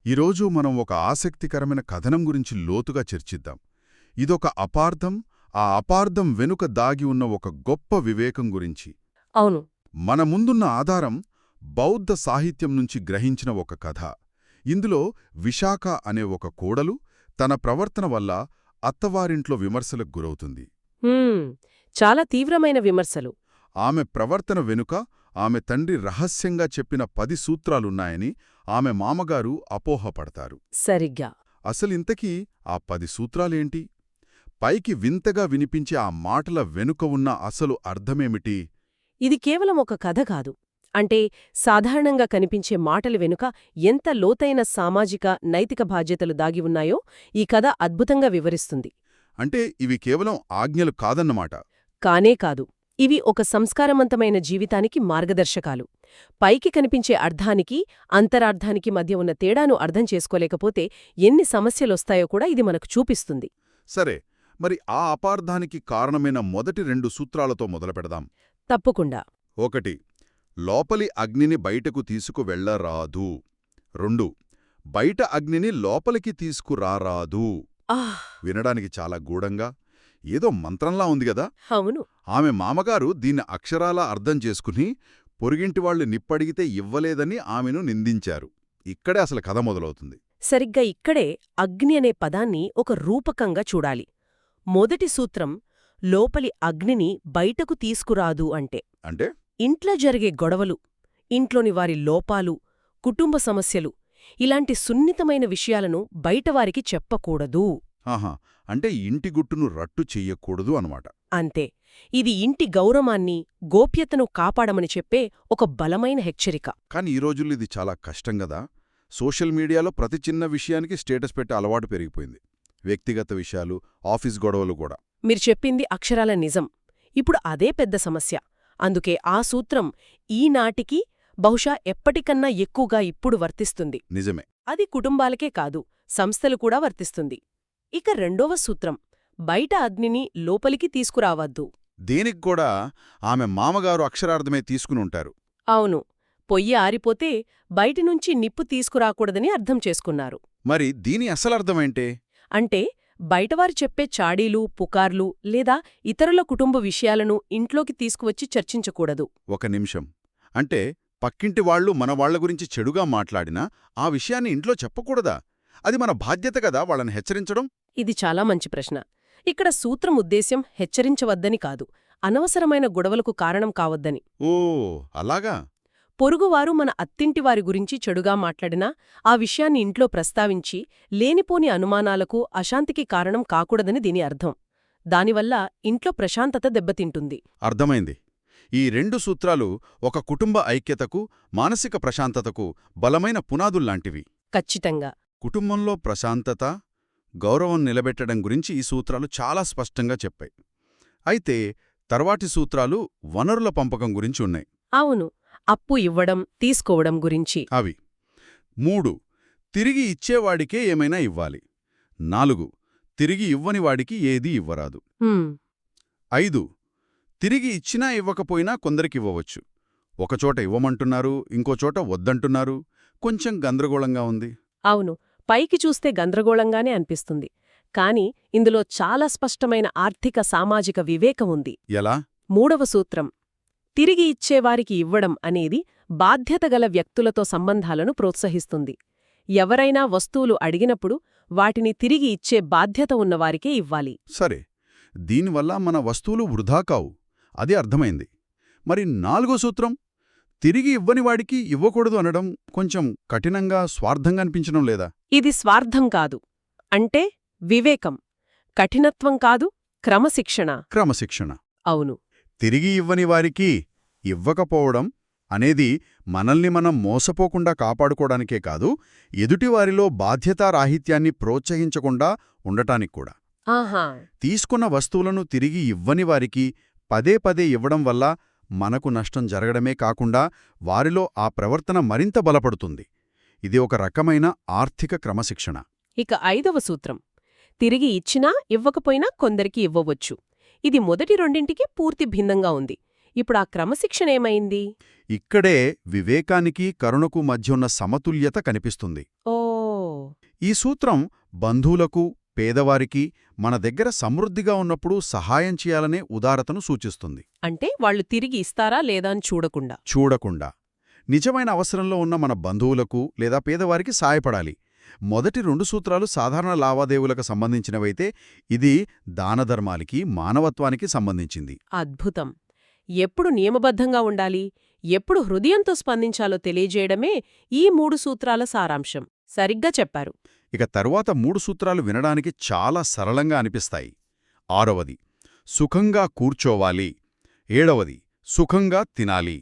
ఈరోజు మనం ఒక ఆసక్తికరమైన కథనం గురించి లోతుగా చర్చిద్దాం. ఇదొక అపార్థం, ఆ అపార్థం వెనుక దాగి ఉన్న ఒక గొప్ప వివేకం గురించి. అవును. మన ముందున్న ఆధారం బౌద్ధ సాహిత్యం నుంచి గ్రహించిన ఒక కథ. ఇందులో విశాఖ అనే ఒక కోడలు తన ప్రవర్తన వల్ల అత్తవారింట్లో విమర్శలకు గురవుతుంది. హ్మ్. చాలా తీవ్రమైన విమర్శలు. ఆమె ప్రవర్తన వెనుక ఆమె తండ్రి రహస్యంగా చెప్పిన 10 సూత్రాలున్నాయని ఆమె మామగారు అపోహపడతారు. సరిగ్గా. అసలింతకీ ఆ 10 సూత్రాలేంటి? పైకి వింతగా వినిపించే ఆ మాటల వెనుక ఉన్న అసలు అర్థమేమిటి? ఇది కేవలం ఒక కథ కాదు. అంటే సాధారణంగా కనిపించే మాటల వెనుక ఎంత లోతైన సామాజిక, నైతిక బాధ్యతలు దాగి ఉన్నాయో ఈ కథ అద్భుతంగా వివరిస్తుంది. అంటే ఇవి కేవలం ఆజ్ఞలు కాదన్నమాట. కానే కాదు. ఇవి ఒక సంస్కారవంతమైన జీవితానికి మార్గదర్శకాలు. పైకి కనిపించే అర్థానికి, అంతరార్థానికి మధ్య ఉన్న తేడాను అర్థం చేసుకోలేకపోతే ఎన్ని సమస్యలొస్తాయో కూడా ఇది మనకు చూపిస్తుంది. సరే, మరి ఆ అపార్థానికి కారణమైన మొదటి 2 సూత్రాలతో మొదలుపెడదాం. తప్పకుండా. 1. లోపలి అగ్నిని బయటకు తీసుకువెళ్లరాదు. 2. బయట అగ్నిని లోపలికి తీసుకురారాదు. ఆహ్! వినడానికి చాలా గూఢంగా, ఏదో మంత్రంలా ఉంది గదా? అవును. ఆమె మామగారు దీన్ని అక్షరాలా అర్థం చేసుకుని పొరుగింటివాళ్లు నిప్పడిగితే ఇవ్వలేదని ఆమెను నిందించారు. ఇక్కడే అసలు కథ మొదలవుతుంది. సరిగ్గా ఇక్కడే అగ్ని అనే పదాన్ని ఒక రూపకంగా చూడాలి. మొదటి సూత్రం లోపలి అగ్నిని బయటకు తీసుకురాదు అంటే అంటే ఇంట్లో జరిగే గొడవలు, ఇంట్లోని వారి లోపాలు, కుటుంబ సమస్యలు ఇలాంటి సున్నితమైన విషయాలను బయటవారికి చెప్పకూడదు. ఆహా, అంటే ఇంటి గుట్టును రట్టు చెయ్యకూడదు అనమాట. అంతే. ఇది ఇంటి గౌరవాన్ని, గోప్యతను కాపాడమని చెప్పే ఒక బలమైన హెచ్చరిక. కాని ఈ రోజుల్లో ఇది చాలా కష్టం గదా. సోషల్ మీడియాలో ప్రతి చిన్న విషయానికి స్టేటస్ పెట్టే అలవాటు పెరిగిపోయింది. వ్యక్తిగత విషయాలు, ఆఫీస్ గొడవలు కూడా. మీరు చెప్పింది అక్షరాల నిజం. ఇప్పుడు అదే పెద్ద సమస్య. అందుకే ఆ సూత్రం ఈనాటికి బహుశా ఎప్పటికన్నా ఎక్కువగా ఇప్పుడు వర్తిస్తుంది. నిజమే. అది కుటుంబాలకే కాదు, సంస్థలు కూడా వర్తిస్తుంది. ఇక రెండవ సూత్రం బయట అగ్నిని లోపలికి తీసుకురావద్దు. దేనిక్కూడా ఆమె మామగారు అక్షరార్థమే తీసుకునుంటారు. అవును. పొయ్యి ఆరిపోతే బయటినుంచి నిప్పు తీసుకురాకూడదని అర్థం చేసుకున్నారు. మరి దీని అసలర్థమేంటే? అంటే బయటవారు చెప్పే చాడీలు, పుకార్లు లేదా ఇతరుల కుటుంబ విషయాలను ఇంట్లోకి తీసుకువచ్చి చర్చించకూడదు. ఒక నిమిషం. అంటే పక్కింటి వాళ్ళు మన వాళ్ల గురించి చెడుగా మాట్లాడినా ఆ విషయాన్ని ఇంట్లో చెప్పకూడదా? అది మన బాధ్యత కదా వాళ్ళని హెచ్చరించడం. ఇది చాలా మంచి ప్రశ్న. ఇక్కడ సూత్రం ఉద్దేశ్యం హెచ్చరించవద్దని కాదు, అనవసరమైన గొడవలకు కారణం కావద్దని. ఓ, అలాగా? పొరుగువారు మన అత్తింటివారి గురించి చెడుగా మాట్లాడినా ఆ విషయాన్ని ఇంట్లో ప్రస్తావించి లేనిపోని అనుమానాలకు, అశాంతికి కారణం కాకూడదని దీని అర్థం. దానివల్ల ఇంట్లో ప్రశాంతత దెబ్బతింటుంది. అర్థమైంది. ఈ 2 సూత్రాలు ఒక కుటుంబ ఐక్యతకు, మానసిక ప్రశాంతతకు బలమైన పునాదుల్లాంటివి. ఖచ్చితంగా. కుటుంబంలో ప్రశాంతత, గౌరవం నిలబెట్టడం గురించి ఈ సూత్రాలు చాలా స్పష్టంగా చెప్పాయి. అయితే తర్వాటి సూత్రాలు వనరుల పంపకం గురించి ఉన్నాయి. అవును. అప్పు ఇవ్వడం, తీసుకోవడం గురించి. అవి 3. తిరిగి ఇచ్చేవాడికే ఏమైనా ఇవ్వాలి. 4. తిరిగి ఇవ్వనివాడికి ఏదీ ఇవ్వరాదు. 5. తిరిగి ఇచ్చినా ఇవ్వకపోయినా కొందరికివ్వవచ్చు. ఒకచోట ఇవ్వమంటున్నారు, ఇంకోచోట వద్దంటున్నారు. కొంచెం గందరగోళంగా ఉంది. అవును. పైకి చూస్తే గందరగోళంగానే అనిపిస్తుంది. కాని ఇందులో చాలా స్పష్టమైన ఆర్థిక, సామాజిక వివేకం ఉంది. ఎలా? 3వ సూత్రం తిరిగి ఇచ్చేవారికి ఇవ్వడం అనేది బాధ్యతగల వ్యక్తులతో సంబంధాలను ప్రోత్సహిస్తుంది. ఎవరైనా వస్తువులు అడిగినప్పుడు వాటిని తిరిగి ఇచ్చే బాధ్యత ఉన్నవారికే ఇవ్వాలి. సరే, దీనివల్ల మన వస్తువులు వృధా కావు. అది అర్థమైంది. మరి 4వ సూత్రం తిరిగి ఇవ్వనివాడికి ఇవ్వకూడదు అనడం కొంచెం కఠినంగా, స్వార్థంగా అనిపించడం లేదా? ఇది స్వార్థం కాదు. అంటే వివేకం. కఠినత్వం కాదు, క్రమశిక్షణ. క్రమశిక్షణ. అవును. తిరిగి ఇవ్వని వారికి ఇవ్వకపోవడం అనేది మనల్ని మనం మోసపోకుండా కాపాడుకోవడానికే కాదు, ఎదుటివారిలో బాధ్యతారాహిత్యాన్ని ప్రోత్సహించకుండా ఉండటానికి కూడా. ఆహా. తీసుకున్న వస్తువులను తిరిగి ఇవ్వని వారికి పదే పదే ఇవ్వడం వల్ల మనకు నష్టం జరగడమే కాకుండా వారిలో ఆ ప్రవర్తన మరింత బలపడుతుంది. ఇది ఒక రకమైన ఆర్థిక క్రమశిక్షణ. ఇక 5వ సూత్రం తిరిగి ఇచ్చినా ఇవ్వకపోయినా కొందరికి ఇవ్వవచ్చు. ఇది మొదటి రెండింటికి పూర్తి భిన్నంగా ఉంది. ఇప్పుడు ఆ క్రమశిక్షణేమైంది? ఇక్కడే వివేకానికి, కరుణకు మధ్యున్న సమతుల్యత కనిపిస్తుంది. ఓ, ఈ సూత్రం బంధువులకు, పేదవారికి మన దగ్గర సమృద్ధిగా ఉన్నప్పుడు సహాయం చేయాలనే ఉదారతను సూచిస్తుంది. అంటే వాళ్ళు తిరిగి ఇస్తారా లేదా అని చూడకుండా. చూడకుండా నిజమైన అవసరంలో ఉన్న మన బంధువులకు లేదా పేదవారికి సాయపడాలి. మొదటి 2 సూత్రాలు సాధారణ లావాదేవీలకు సంబంధించినవైతే ఇది దానధర్మాలకి, మానవత్వానికి సంబంధించింది. అద్భుతం. ఎప్పుడు నియమబద్ధంగా ఉండాలి, ఎప్పుడు హృదయంతో స్పందించాలో తెలియజేయడమే ఈ 3 సూత్రాల సారాంశం. సరిగ్గా చెప్పారు. ఇక తరువాత 3 సూత్రాలు వినడానికి చాలా సరళంగా అనిపిస్తాయి. 6వది సుఖంగా కూర్చోవాలి. 7వది సుఖంగా తినాలి.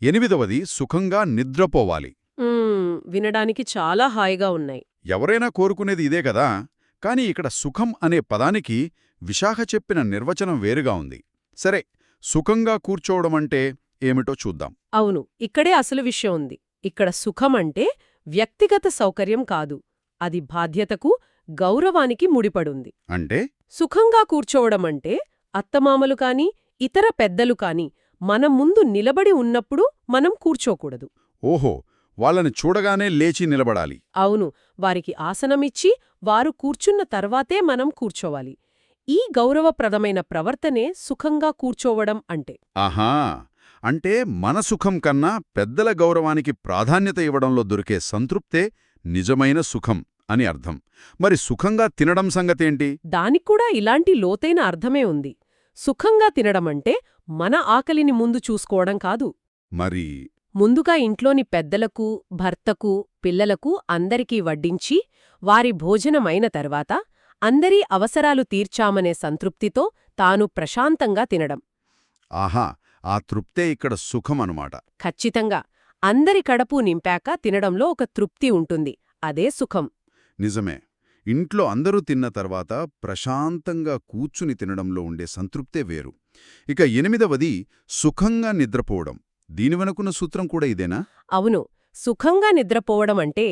8వది సుఖంగా నిద్రపోవాలి. వినడానికి చాలా హాయిగా ఉన్నాయి. ఎవరైనా కోరుకునేది ఇదే కదా. కాని ఇక్కడ సుఖం అనే పదానికి విశాఖ చెప్పిన నిర్వచనం వేరుగా ఉంది. సరే, సుఖంగా కూర్చోవడమంటే ఏమిటో చూద్దాం. అవును, ఇక్కడే అసలు విషయం ఉంది. ఇక్కడ సుఖమంటే వ్యక్తిగత సౌకర్యం కాదు, అది బాధ్యతకు, గౌరవానికి ముడిపడుంది. అంటే సుఖంగా కూర్చోవడమంటే అత్తమామలు కాని, ఇతర పెద్దలు కాని మనం ముందు నిలబడి ఉన్నప్పుడు మనం కూర్చోకూడదు. ఓహో, వాళ్ళని చూడగానే లేచి నిలబడాలి. అవును, వారికి ఆసనమిచ్చి వారు కూర్చున్న తర్వాతే మనం కూర్చోవాలి. ఈ గౌరవప్రదమైన ప్రవర్తనే సుఖంగా కూర్చోవడం అంటే. ఆహా, అంటే మన సుఖం కన్నా పెద్దల గౌరవానికి ప్రాధాన్యత ఇవ్వడంలో దొరికే సంతృప్తే నిజమైన సుఖం అని అర్థం. మరి సుఖంగా తినడం సంగతేంటి? దానిక్కూడా ఇలాంటి లోతైన అర్థమే ఉంది. సుఖంగా తినడమంటే మన ఆకలిని ముందు చూసుకోవడం కాదు. మరి ముందుగా ఇంట్లోని పెద్దలకు, భర్తకు, పిల్లలకు అందరికీ వడ్డించి, వారి భోజనమైన తర్వాత అందరి అవసరాలు తీర్చామనే సంతృప్తితో తాను ప్రశాంతంగా తినడం. ఆహా, ఆ తృప్తే ఇక్కడ సుఖమనుమాట. ఖచ్చితంగా. అందరి కడుపు నింపాక తినడంలో ఒక తృప్తి ఉంటుంది. అదే సుఖం. నిజమే. ఇంట్లో అందరూ తిన్న తర్వాత ప్రశాంతంగా కూర్చుని తినడంలో ఉండే సంతృప్తే వేరు. ఇక 8వది సుఖంగా నిద్రపోవడం. దీని వెనుకున్న సూత్రం కూడా ఇదేనా? అవును, సుఖంగా నిద్రపోవడం అంటే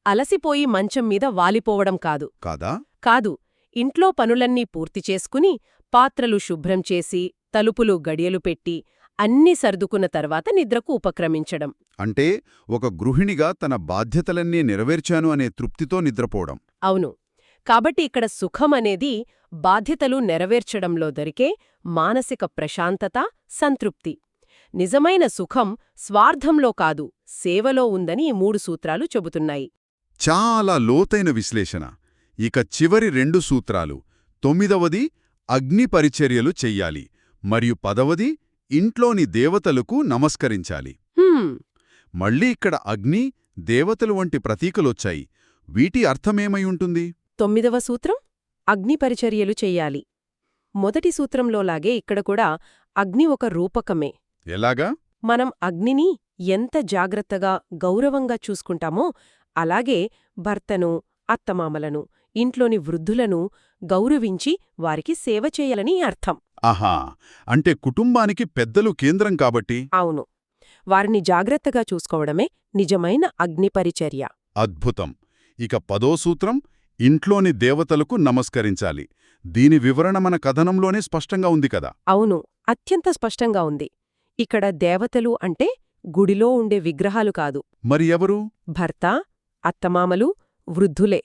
అలసిపోయి మంచం మీద వాలిపోవడం కాదు. కాదా? కాదు. ఇంట్లో పనులన్నీ పూర్తి చేసుకుని, పాత్రలు శుభ్రం చేసి, తలుపులు గడియలు పెట్టి, అన్నీ సర్దుకున్న తర్వాత నిద్రకు ఉపక్రమించడం. అంటే ఒక గృహిణిగా తన బాధ్యతలన్నీ నెరవేర్చాను అనే తృప్తితో నిద్రపోవడం. అవును. కాబట్టి ఇక్కడ సుఖమనేది బాధ్యతలు నెరవేర్చడంలో దొరికే మానసిక ప్రశాంతత, సంతృప్తి. నిజమైన సుఖం స్వార్థంలో కాదు, సేవలో ఉందని ఈ 3 సూత్రాలు చెబుతున్నాయి. చాలా లోతైన విశ్లేషణ. ఇక చివరి 2 సూత్రాలు. 9వది అగ్ని పరిచర్యలు చెయ్యాలి మరియు 10వది ఇంట్లోని దేవతలకు నమస్కరించాలి. మళ్ళీ ఇక్కడ అగ్ని, దేవతలు వంటి ప్రతీకలొచ్చాయి. వీటి అర్థమేమై ఉంటుంది? 9వ సూత్రం అగ్ని పరిచర్యలు చెయ్యాలి. మొదటి సూత్రంలోలాగే ఇక్కడ కూడా అగ్ని ఒక రూపకమే. ఎలాగా? మనం అగ్నిని ఎంత జాగ్రత్తగా, గౌరవంగా చూసుకుంటామో అలాగే భర్తను, అత్తమామలను, ఇంట్లోని వృద్ధులను గౌరవించి వారికి సేవ చేయాలని అర్థం. ఆహా, అంటే కుటుంబానికి పెద్దలు కేంద్రం కాబట్టి. అవును, వారిని జాగ్రత్తగా చూసుకోవడమే నిజమైన అగ్నిపరిచర్య. అద్భుతం. ఇక 10వ సూత్రం ఇంట్లోని దేవతలకు నమస్కరించాలి. దీని వివరణ మన కథనంలోనే స్పష్టంగా ఉంది కదా? అవును, అత్యంత స్పష్టంగా ఉంది. ఇక్కడ దేవతలు అంటే గుడిలో ఉండే విగ్రహాలు కాదు. మరి ఎవరు? భర్త, అత్తమామలు, వృద్ధులే.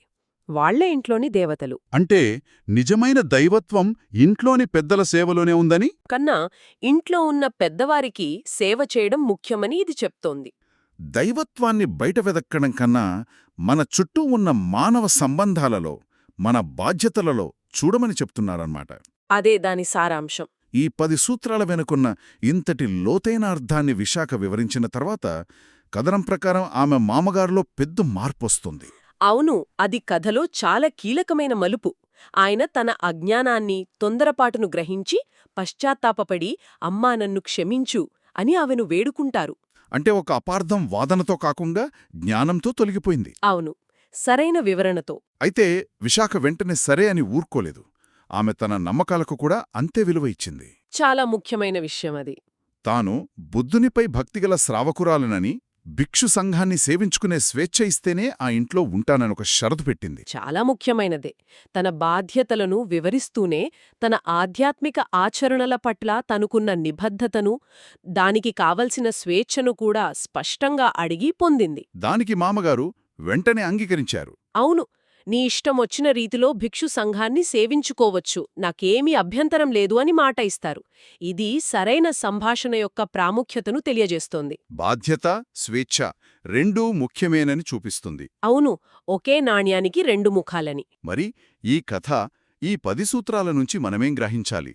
వాళ్లే ఇంట్లోని దేవతలు. అంటే నిజమైన దైవత్వం ఇంట్లోని పెద్దల సేవలోనే ఉందని? కన్నా ఇంట్లో ఉన్న పెద్దవారికి సేవ చేయడం ముఖ్యమని ఇది చెప్తోంది. దైవత్వాన్ని బయట వెదక్కడం కన్నా మన చుట్టూ ఉన్న మానవ సంబంధాలలో, మన బాధ్యతలలో చూడమని చెప్తున్నారన్నమాట. అదే దాని సారాంశం. ఈ 10 సూత్రాల వెనుకున్న ఇంతటి లోతైన అర్థాన్ని విశాఖ వివరించిన తర్వాత కథనం ప్రకారం ఆమె మామగారిలో పెద్ద మార్పొస్తుంది. అవును, అది కథలో చాలా కీలకమైన మలుపు. ఆయన తన అజ్ఞానాన్ని, తొందరపాటును గ్రహించి పశ్చాత్తాపపడి అమ్మా నన్ను క్షమించు అని ఆమెను వేడుకుంటారు. అంటే ఒక అపార్థం వాదనతో కాకుండా జ్ఞానంతో తొలగిపోయింది. అవును, సరైన వివరణతో. అయితే విశాఖ వెంటనే సరే అని ఊరుకోలేదు. ఆమె తన నమ్మకాలకు కూడా అంతే విలువ ఇచ్చింది. చాలా ముఖ్యమైన విషయం అది. తాను బుద్ధునిపై భక్తిగల శ్రావకురాలనని, భిక్షు సంఘాన్ని సేవించుకునే స్వేచ్ఛ ఇస్తేనే ఆ ఇంట్లో ఉంటాననొక షరతు పెట్టింది. చాలా ముఖ్యమైనదే. తన బాధ్యతలను వివరిస్తూనే తన ఆధ్యాత్మిక ఆచరణల పట్ల తనుకున్న నిబద్ధతను, దానికి కావలసిన స్వేచ్ఛను కూడా స్పష్టంగా అడిగి పొందింది. దానికి మామగారు వెంటనే అంగీకరించారు. అవును, నీ ఇష్టమొచ్చిన రీతిలో భిక్షు సంఘాన్ని సేవించుకోవచ్చు, నాకేమీ అభ్యంతరం లేదు అని మాట ఇస్తారు. ఇది సరైన సంభాషణ యొక్క ప్రాముఖ్యతను తెలియజేస్తోంది. బాధ్యత, స్వేచ్ఛ రెండూ ముఖ్యమేనని చూపిస్తుంది. అవును, ఒకే నాణ్యానికి రెండు ముఖాలని. మరి ఈ కథ, ఈ 10 సూత్రాల నుంచి మనమేం గ్రహించాలి?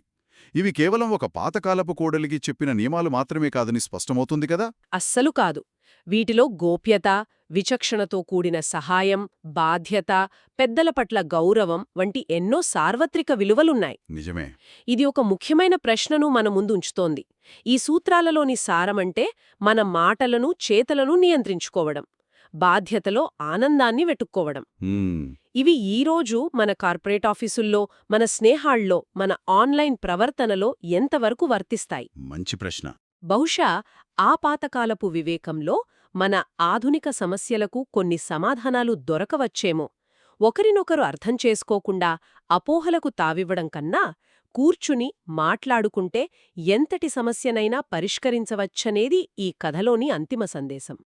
ఇవి కేవలం ఒక పాతకాలపు కోడలికి చెప్పిన నియమాలు మాత్రమే కాదని స్పష్టమవుతుంది కదా? అస్సలు కాదు. వీటిలో గోప్యత, విచక్షణతో కూడిన సహాయం, బాధ్యత, పెద్దల పట్ల గౌరవం వంటి ఎన్నో సార్వత్రిక విలువలున్నాయి. నిజమే. ఇది ఒక ముఖ్యమైన ప్రశ్నను మన ముందుంచుతోంది. ఈ సూత్రాలలోని సారమంటే మన మాటలను, చేతలను నియంత్రించుకోవడం, బాధ్యతలో ఆనందాన్ని వెతుక్కోవడం. హ్మ్. ఇవి ఈరోజు మన కార్పొరేట్ ఆఫీసుల్లో, మన స్నేహాల్లో, మన ఆన్లైన్ ప్రవర్తనలో ఎంతవరకు వర్తిస్తాయి? మంచి ప్రశ్న. బహుశా ఆ పాతకాలపు వివేకంలో మన ఆధునిక సమస్యలకు కొన్ని సమాధానాలు దొరకవచ్చేమో. ఒకరినొకరు అర్థం చేసుకోకుండా అపోహలకు తావివ్వడం కన్నా కూర్చుని మాట్లాడుకుంటే ఎంతటి సమస్యనైనా పరిష్కరించవచ్చనేది ఈ కథలోని అంతిమ సందేశం.